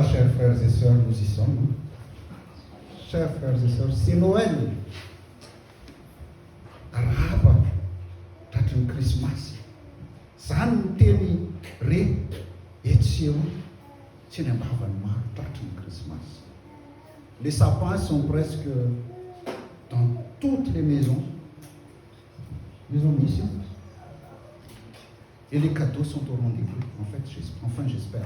Chers frères et sœurs, nous y sommes. Chers frères et sœurs, c'est Noël. Araba, tratry Christmas. Zany no teny re etseo tsy ny ambavany maro tratry Christmas. Les sapins sont presque dans toutes les maisons mission. Et les cadeaux sont au rendez-vous. Enfin, j'espère.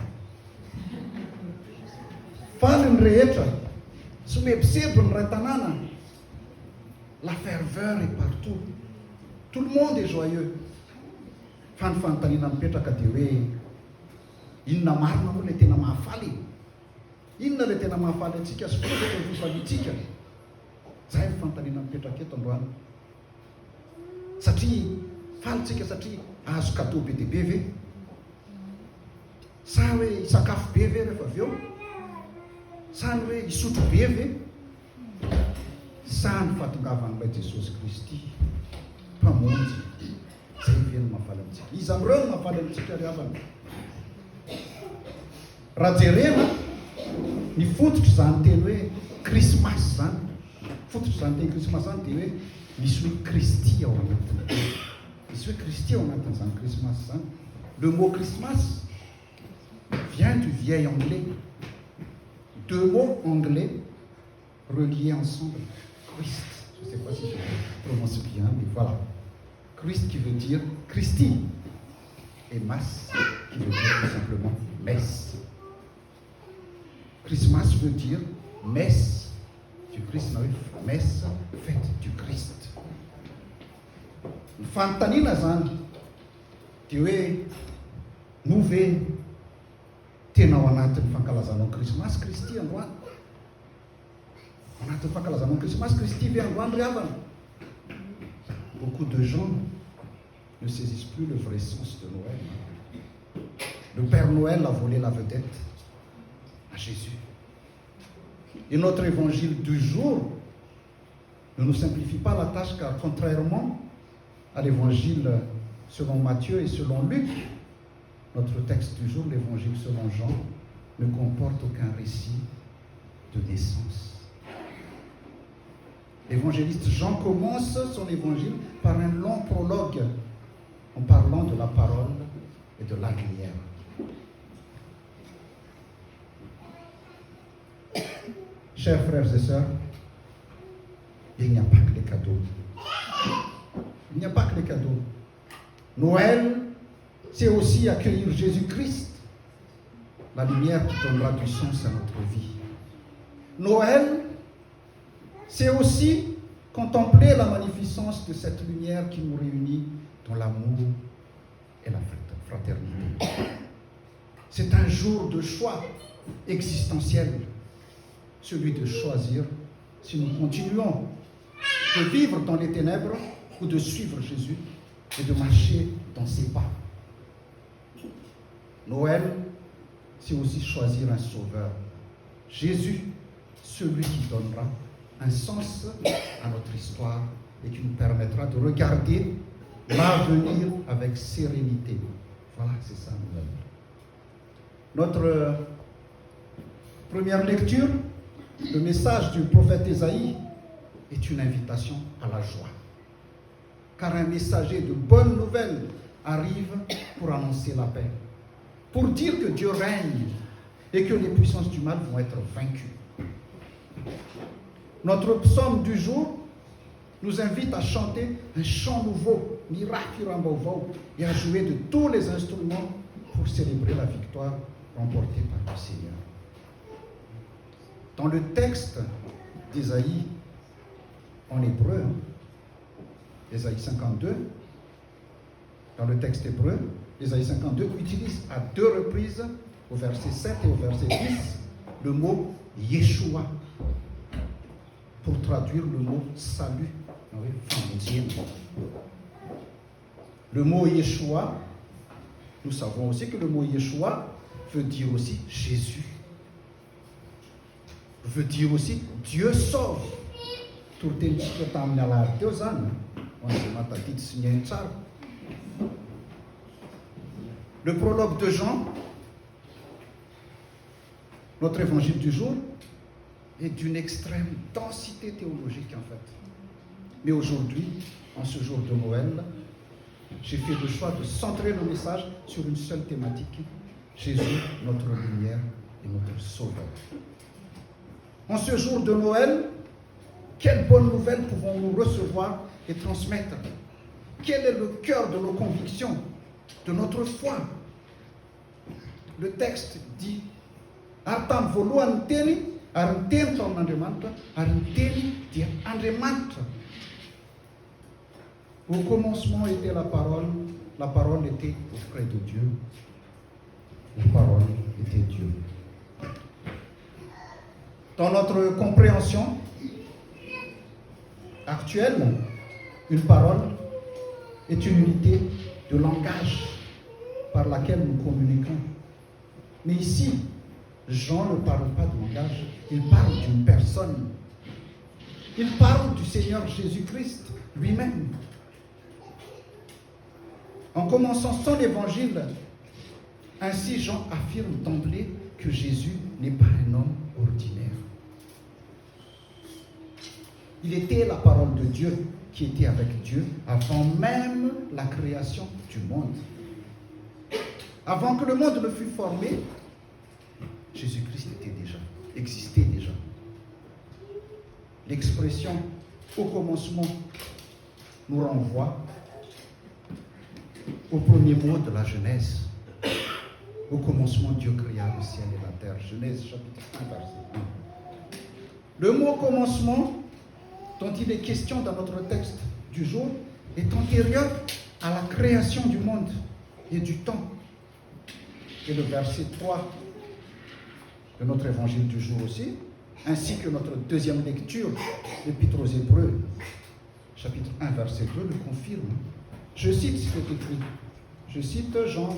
Fanny rehetra, somebisebo ny ray tanàna. La ferveur est partout. Tout le monde est joyeux. Fa ny fanontaniana mipetraka dia hoe inona marina moa ilay tena mahafaly? Inona ilay tena mahafaly antsika sy fototra ny fifalitsika? Zay ny fanontaniana mipetraka eto androany. Satria falitsika satria azo cadeau be dia be ve? Sa hoe hisakafo be ve rehefa avy eo? Sa ny hoe hisotro be ve? Sa ny fahatongavan'ilay Jesosy Kristy mpamonjy zay ve no mahafaly antsika? Izy amin'ireo no mahafaly antsika ry havana. Raha jerena ny fototry zany teny hoe Christmas zany. Fototry zany teny Christmas zany dia hoe misy hoe Kristy ao anatiny. Misy hoe Kristy ao anatin'izany Christmas zany. Le mot Christmas vient du vieil anglais. Deux mots anglais reliés ensemble. Christ, je ne sais pas si je prononce bien, mais voilà. Christ qui veut dire Christi. Et Mass qui veut dire tout simplement messe. Christmas veut dire messe du Christ, messe fête du Christ. Ny fanontaniana zany dia hoe no ve tena ao anatin'ny fankalazanao Christmas Kristy androany? Anatin'ny fankalazanao Christmas Kristy ve androany ry havana? Beaucoup de gens ne saisissent plus le vrai sens de Noël. Le Père Noël a volé la vedette à Jésus. Et notre évangile du jour ne nous simplifie pas la tâche, car contrairement à l'évangile selon Matthieu et selon Luc, notre texte du jour, l'évangile selon Jean, ne comporte aucun récit de naissance. L'évangéliste Jean commence son évangile par un long prologue en parlant de la parole et de la lumière. Chers frères et sœurs, il n'y a pas que les cadeaux. Il n'y a pas que les cadeaux. Noël, c'est aussi accueillir Jésus-Christ, la lumière qui donnera du sens à notre vie. Noël, c'est aussi contempler la magnificence de cette lumière qui nous réunit dans l'amour et la fraternité. C'est un jour de choix existentiel, celui de choisir si nous continuons de vivre dans les ténèbres ou de suivre Jésus et de marcher dans ses pas. Noël, c'est aussi choisir un sauveur. Jésus, celui qui donnera un sens à notre histoire et qui nous permettra de regarder l'avenir avec sérénité. Voilà, c'est ça Noël. Notre première lecture, le message du prophète Ésaïe, est une invitation à la joie. Car un messager de bonnes nouvelles arrive pour annoncer la paix, pour dire que Dieu règne et que les puissances du mal vont être vaincues. Notre psaume du jour nous invite à chanter un chant nouveau, Miracurambovo, et à jouer de tous les instruments pour célébrer la victoire remportée par le Seigneur. Dans le texte d'Ésaïe, en hébreu, Ésaïe 52, dans le texte hébreu, Ésaïe 52 utilise à deux reprises, au verset 7 et au verset 10, le mot Yeshua, pour traduire le mot salut. Le mot Yeshua, nous savons aussi que le mot Yeshua veut dire aussi Jésus, veut dire aussi Dieu sauve. Tout le temps, le prologue de Jean Notre évangile du jour est d'une extrême densité théologique en fait. Mais aujourd'hui, en ce jour de Noël, j'ai fait le choix de centrer le message sur une seule thématique, Jésus, notre lumière et notre sauveur. En ce jour de Noël, quelle bonne nouvelle pouvons-nous recevoir et transmettre? Quel est le cœur de nos convictions, de notre foi? Le texte dit Artam voluan teni, arintento andemanta, arinteni di andemanta. Au commencement était la parole était auprès de Dieu, la parole était Dieu. Dans notre compréhension actuelle, une parole est une unité de langage par laquelle nous communiquons. Mais ici, Jean ne parle pas de langage, il parle d'une personne. Il parle du Seigneur Jésus-Christ lui-même. En commençant son évangile, ainsi Jean affirme d'emblée que Jésus n'est pas un homme ordinaire. Il était la parole de Dieu qui était avec Dieu avant même la création du monde. Avant que le monde ne fût formé, Jésus-Christ existait déjà. L'expression au commencement nous renvoie au premier mot de la Genèse. Au commencement, Dieu créa le ciel et la terre. Genèse chapitre 1, verset 1. Le mot commencement dont il est question dans notre texte du jour est antérieur à la création du monde et du temps. Et le verset 3 de notre évangile du jour aussi, ainsi que notre deuxième lecture, l'Épître aux Hébreux, chapitre 1, verset 2, le confirme. Je cite ce qui est écrit. Je cite Jean,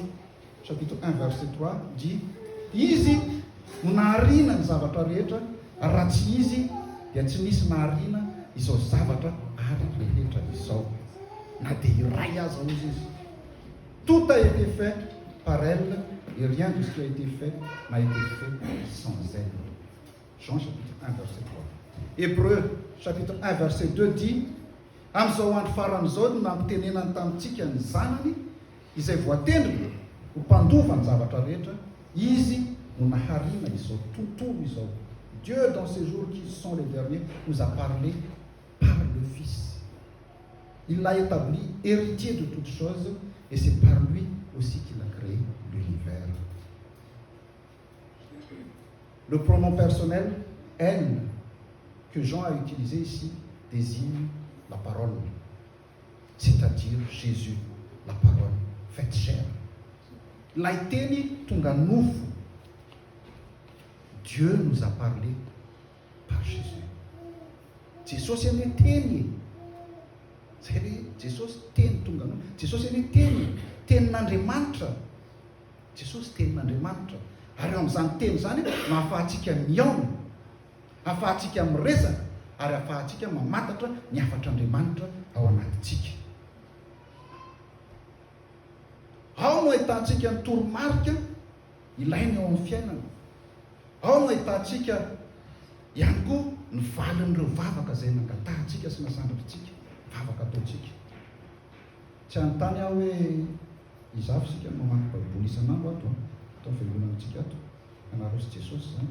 chapitre 1, verset 3, dit Izy naharina ny zavatra rehetra, raha tsy izy dia tsy nisy naharina izao zavatra ary rehetra izao. Na dia iray aza hozy izy. Tout a été fait par elle, et rien de ce qui a été fait n'a été fait sans elle. Jean chapitre 1, verset 3. Hébreux chapitre 1, verset 2 dit Amin'izao andro faran'izao no nampitenenany tamintsika ny zanany izay voatendrika ho mpandova ny zavatra rehetra, izy no naharina izao tontolo izao. Dieu, dans ces jours qui sont les derniers, nous a parlé par le Fils. Il l'a établi héritier de toutes choses, et c'est par lui aussi qu'il a créé l'univers. Le pronom personnel « elle » que Jean a utilisé ici désigne la parole, c'est-à-dire Jésus, la parole faite chair. Laiteni tonga nufu. Dieu nous a parlé par Jésus. Jesus eny teny. Jesus teny tonga nufu. Jesus eny teny. Tenin'Andriamanitra. Jesus tenin'Andriamanitra. Ary amin'izany teny zany mahafahantsika miaona, ahafahantsika miresaka, ary ahafahantsika mamantatra ny afatr'Andriamanitra ao anatintsika. Ao no ahitantsika ny toromarika ilainy ao amin'ny fiainana. Ao no ahitantsika ihany koa ny valin'ireo vavaka izay nangatahantsika sy nasandratritsika, vavaka ataontsika. Tsy anontany aho hoe izafy sika mamaky baiboly isan'andro ato, atao fiangonantsika ato, anareo sy Jesosy zany.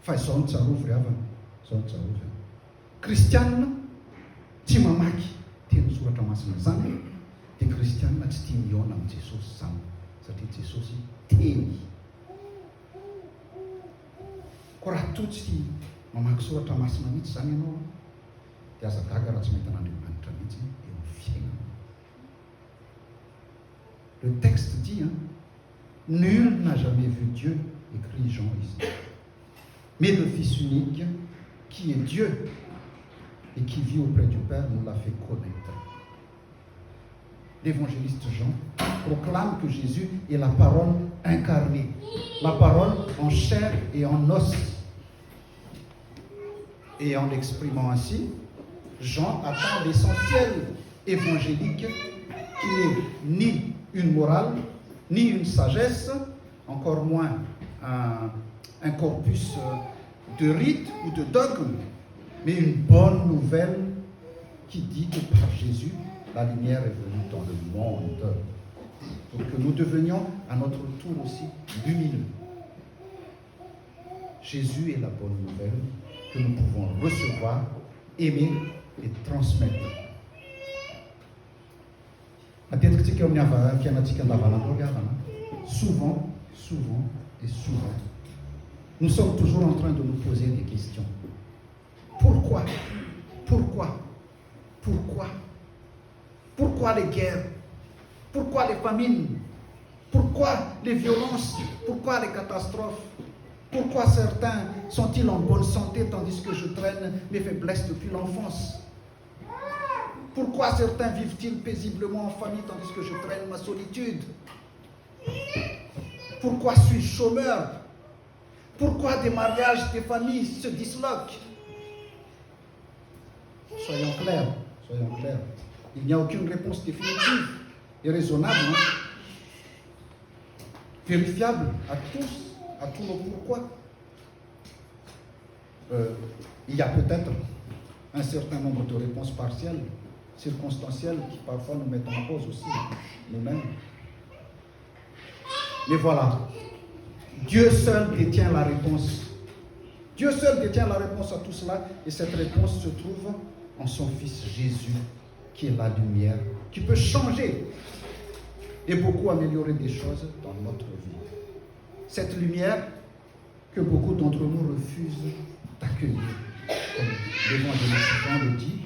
Fa izao no tsarovy ry havana, izao no tsarovy. Kristianina tsy mamaky teny soratra masina zany, dia kristianina tsy tia miaona amin'ny Jesosy zany, satria Jesosy teny. Ko raha toa tsy mamaky soratra masina mihitsy zany ianao, dia aza gaga raha tsy mahita an'Andriamanitra mihitsy eo amin'ny fiainana. Le texte dit, nul n'a jamais vu Dieu, écrit Jean ici. Mais le Fils unique, qui est Dieu et qui vit auprès du Père, nous l'a fait connaître. L'évangéliste Jean proclame que Jésus est la parole incarnée, la parole en chair et en os. Et en l'exprimant ainsi, Jean atteint l'essentiel évangélique qui n'est ni une morale, ni une sagesse, encore moins un corpus de rites ou de dogmes, mais une bonne nouvelle qui dit que par Jésus, la lumière est venue dans le monde, pour que nous devenions à notre tour aussi lumineux. Jésus est la bonne nouvelle que nous pouvons recevoir, aimer et transmettre. Souvent, et souvent, nous sommes toujours en train de nous poser des questions. Pourquoi les guerres? Pourquoi les famines? Pourquoi les violences? Pourquoi les catastrophes? Pourquoi certains sont-ils en bonne santé tandis que je traîne mes faiblesses depuis l'enfance? Pourquoi certains vivent-ils paisiblement en famille tandis que je traîne ma solitude? Pourquoi suis-je chômeur? Pourquoi des mariages, des familles se disloquent? Soyons clairs. Il n'y a aucune réponse définitive et raisonnable, vérifiable à tous nos pourquoi. Il y a peut-être un certain nombre de réponses partielles, circonstancielles, qui parfois nous mettent en cause aussi, nous-mêmes. Mais voilà, Dieu seul détient la réponse. Dieu seul détient la réponse à tout cela, et cette réponse se trouve en son Fils Jésus, qui est la lumière, qui peut changer et beaucoup améliorer des choses dans notre vie. Cette lumière que beaucoup d'entre nous refusent d'accueillir. Comme l'évangéliste Jean le dit,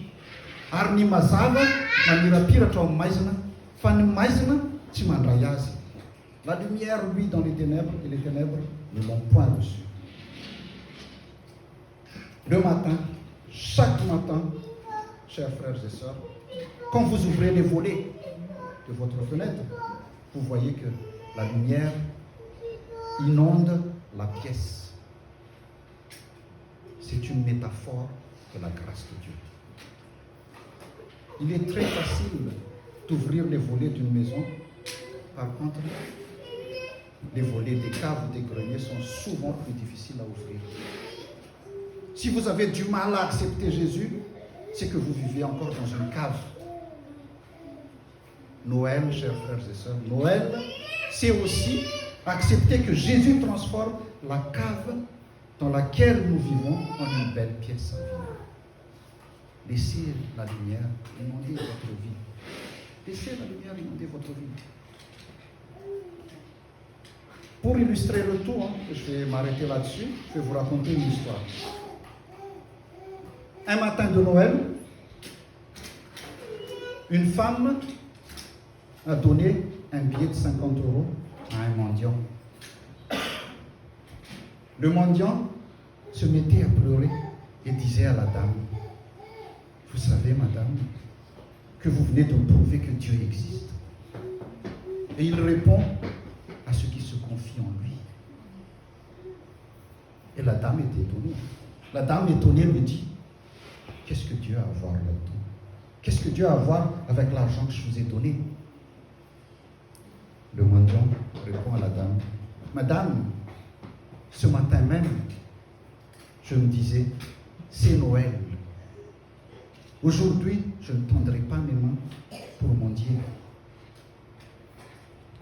Arni mazava, manirapira trao maizina, fany maizina, tsy mandray azy. La lumière, lui, dans les ténèbres, et les ténèbres ne l'ont point reçu. Le matin, chaque matin, chers frères et sœurs, quand vous ouvrez les volets de votre fenêtre, vous voyez que la lumière inonde la pièce. C'est une métaphore de la grâce de Dieu. Il est très facile d'ouvrir les volets d'une maison. Par contre, les volets des caves ou des greniers sont souvent plus difficiles à ouvrir. Si vous avez du mal à accepter Jésus, c'est que vous vivez encore dans une cave. Noël, chers frères et sœurs, Noël, c'est aussi accepter que Jésus transforme la cave dans laquelle nous vivons en une belle pièce à vivre. Laissez la lumière inonder votre vie. Laissez la lumière inonder votre vie. Pour illustrer le tout, je vais m'arrêter là-dessus, je vais vous raconter une histoire. Un matin de Noël, une femme a donné un billet de 50 € à un mendiant. Le mendiant se mettait à pleurer et disait à la dame, « Vous savez, madame, que vous venez de me prouver que Dieu existe. » Et il répond à ceux qui se confient en lui. Et la dame est étonnée. La dame étonnée lui dit, « Qu'est-ce que Dieu a à voir là-dedans? Qu'est-ce que Dieu a à voir avec l'argent que je vous ai donné ?» Le mendiant répond à la dame, « Madame, ce matin même, je me disais, c'est Noël. Aujourd'hui, je ne tendrai pas mes mains pour mendier.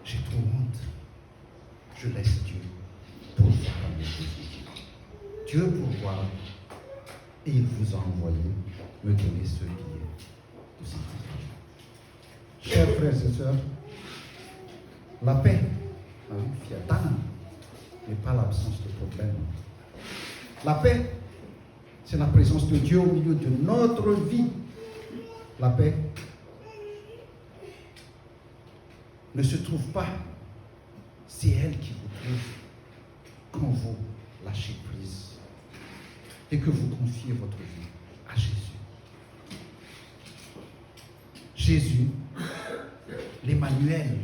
J'ai trop honte. Je laisse Dieu pourvoir à mes yeux. Dieu pourvoit, et il vous a envoyé me donner ce billet de 50 €. Chers frères et sœurs, la paix, fiatana, n'est pas l'absence de problème. La paix, c'est la présence de Dieu au milieu de notre vie. La paix ne se trouve pas, c'est elle qui vous trouve quand vous lâchez prise et que vous confiez votre vie à Jésus. Jésus, l'Emmanuel,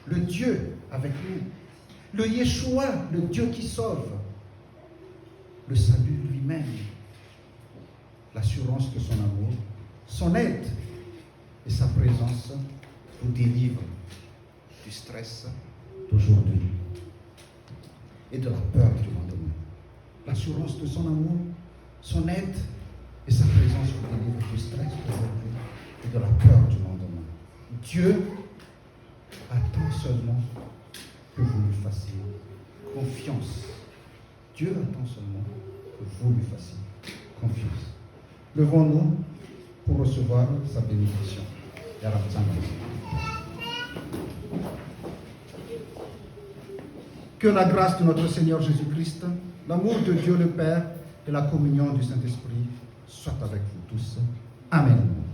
le Dieu avec nous, le Yeshua, le Dieu qui sauve, le salut lui-même, l'assurance de son amour, son aide et sa présence vous délivrent du stress d'aujourd'hui. et de la peur du lendemain. L'assurance de son amour, son aide et sa présence vous délivre du stress d'aujourd'hui et de la peur du lendemain. Dieu attend seulement que vous lui fassiez confiance. Dieu attend seulement que vous lui fassiez confiance. Levons-nous pour recevoir sa bénédiction. Que la grâce de notre Seigneur Jésus-Christ, l'amour de Dieu le Père et la communion du Saint-Esprit soient avec vous tous. Amen.